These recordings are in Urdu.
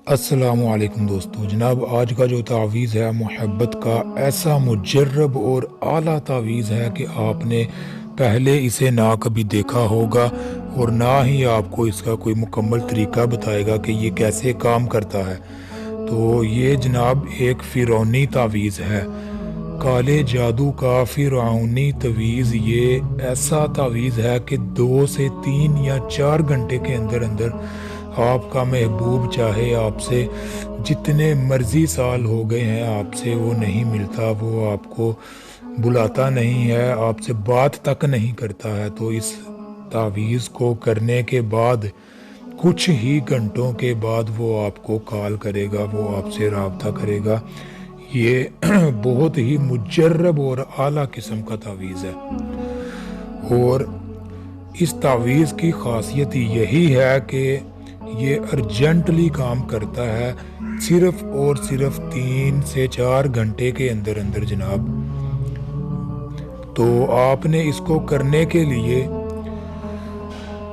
السلام علیکم دوستو، جناب آج کا جو تعویذ ہے محبت کا ایسا مجرب اور اعلیٰ تعویذ ہے کہ آپ نے پہلے اسے نہ کبھی دیکھا ہوگا اور نہ ہی آپ کو اس کا کوئی مکمل طریقہ بتائے گا کہ یہ کیسے کام کرتا ہے۔ تو یہ جناب ایک فرعونی تعویذ ہے، کالے جادو کا فرعونی تعویذ۔ یہ ایسا تعویذ ہے کہ 2 سے 3 یا 4 گھنٹے کے اندر اندر آپ کا محبوب چاہے آپ سے جتنے مرضی سال ہو گئے ہیں آپ سے وہ نہیں ملتا، وہ آپ کو بلاتا نہیں ہے، آپ سے بات تک نہیں کرتا ہے، تو اس تعویذ کو کرنے کے بعد کچھ ہی گھنٹوں کے بعد وہ آپ کو کال کرے گا، وہ آپ سے رابطہ کرے گا۔ یہ بہت ہی مجرب اور اعلیٰ قسم کا تعویذ ہے، اور اس تعویذ کی خاصیت یہی ہے کہ یہ ارجنٹلی کام کرتا ہے، صرف اور صرف 3 سے 4 گھنٹے کے اندر اندر جناب۔ تو آپ نے اس کو کرنے کے لیے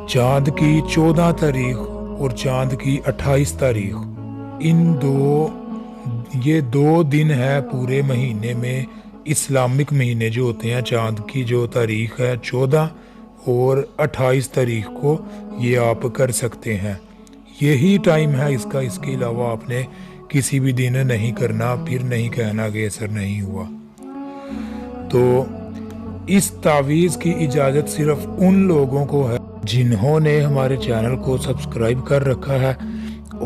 چاند کی 14 تاریخ اور چاند کی 28 تاریخ، یہ 2 دن ہے پورے مہینے میں، اسلامک مہینے جو ہوتے ہیں، چاند کی جو تاریخ ہے 14 اور 28 تاریخ کو یہ آپ کر سکتے ہیں۔ یہی ٹائم ہے اس کا، اس کے علاوہ آپ نے کسی بھی دن نہیں کرنا، پھر نہیں کہنا کہ اثر نہیں ہوا۔ تو اس تعویذ کی اجازت صرف ان لوگوں کو ہے جنہوں نے ہمارے چینل کو سبسکرائب کر رکھا ہے،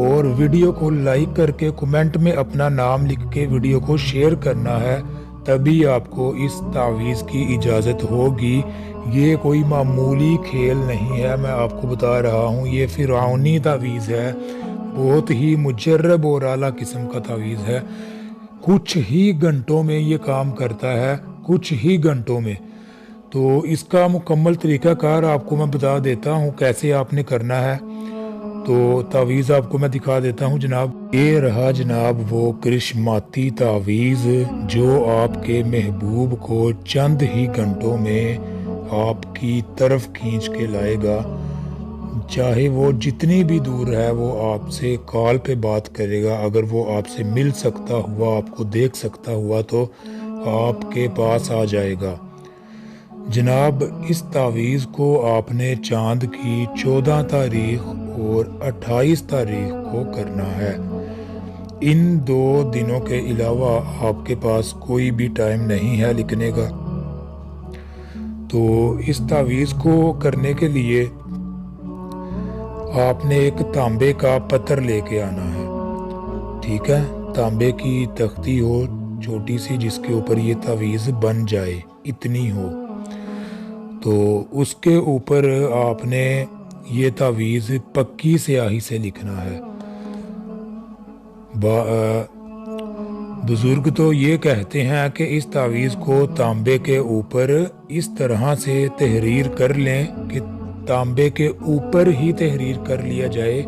اور ویڈیو کو لائک کر کے کمنٹ میں اپنا نام لکھ کے ویڈیو کو شیئر کرنا ہے، تبھی آپ کو اس تعویذ کی اجازت ہوگی۔ یہ کوئی معمولی کھیل نہیں ہے، میں آپ کو بتا رہا ہوں، یہ فرعونی تعویذ ہے، بہت ہی مجرب اور اعلیٰ قسم کا تعویذ ہے۔ کچھ ہی گھنٹوں میں یہ کام کرتا ہے، کچھ ہی گھنٹوں میں۔ تو اس کا مکمل طریقہ کار آپ کو میں بتا دیتا ہوں کیسے آپ نے کرنا ہے۔ تو تعویذ آپ کو میں دکھا دیتا ہوں جناب۔ یہ رہا جناب وہ کرشماتی تعویذ جو آپ کے محبوب کو چند ہی گھنٹوں میں آپ کی طرف کھینچ کے لائے گا، چاہے وہ جتنی بھی دور ہے وہ آپ سے کال پہ بات کرے گا۔ اگر وہ آپ سے مل سکتا ہوا، آپ کو دیکھ سکتا ہوا تو آپ کے پاس آ جائے گا۔ جناب اس تعویذ کو آپ نے چاند کی 14 تاریخ اور 28 تاریخ کو کرنا ہے۔ ان 2 دنوں کے علاوہ آپ کے پاس کوئی بھی ٹائم نہیں ہے لکھنے کا۔ تو اس تعویذ کو کرنے کے لیے آپ نے ایک تانبے کا پتھر لے کے آنا ہے، ٹھیک ہے؟ تانبے کی تختی ہو چھوٹی سی جس کے اوپر یہ تعویذ بن جائے، اتنی ہو۔ تو اس کے اوپر آپ نے یہ تعویذ پکی سیاہی سے لکھنا ہے۔ بزرگ تو یہ کہتے ہیں کہ اس تعویذ کو تانبے کے اوپر اس طرح سے تحریر کر لیں کہ تانبے کے اوپر ہی تحریر کر لیا جائے،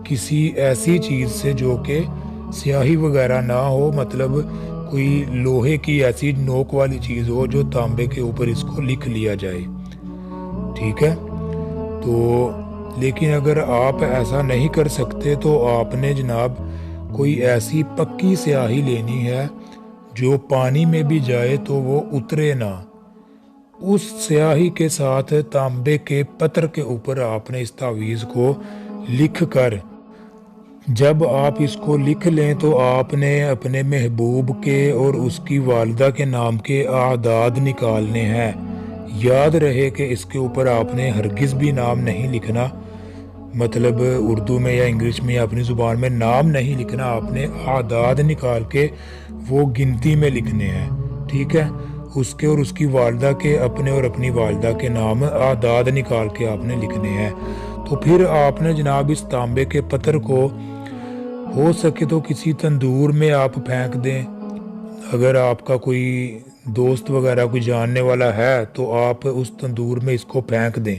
کسی ایسی چیز سے جو کہ سیاہی وغیرہ نہ ہو، مطلب کوئی لوہے کی ایسی نوک والی چیز ہو جو تانبے کے اوپر اس کو لکھ لیا جائے، ٹھیک ہے؟ تو لیکن اگر آپ ایسا نہیں کر سکتے تو آپ نے جناب کوئی ایسی پکی سیاہی لینی ہے جو پانی میں بھی جائے تو وہ اترے نہ۔ اس سیاہی کے ساتھ تانبے کے پتھر کے اوپر آپ نے اس تعویذ کو لکھ کر، جب آپ اس کو لکھ لیں تو آپ نے اپنے محبوب کے اور اس کی والدہ کے نام کے اعداد نکالنے ہیں۔ یاد رہے کہ اس کے اوپر آپ نے ہرگز بھی نام نہیں لکھنا، مطلب اردو میں یا انگلش میں یا اپنی زبان میں نام نہیں لکھنا، آپ نے اعداد نکال کے وہ گنتی میں لکھنے ہیں، ٹھیک ہے؟ اس کے اور اس کی والدہ کے، اپنے اور اپنی والدہ کے نام اعداد نکال کے آپ نے لکھنے ہیں۔ تو پھر آپ نے جناب اس تانبے کے پتھر کو ہو سکے تو کسی تندور میں آپ پھینک دیں۔ اگر آپ کا کوئی دوست وغیرہ کوئی جاننے والا ہے تو آپ اس تندور میں اس کو پھینک دیں۔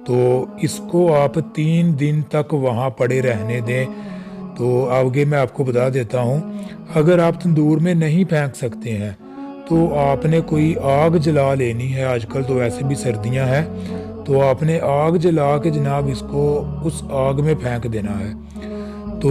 تو اس کو آپ 3 دن تک وہاں پڑے رہنے دیں۔ تو آگے میں آپ کو بتا دیتا ہوں، اگر آپ تندور میں نہیں پھینک سکتے ہیں تو آپ نے کوئی آگ جلا لینی ہے، آج کل تو ویسے بھی سردیاں ہیں، تو آپ نے آگ جلا کے جناب اس کو اس آگ میں پھینک دینا ہے۔ تو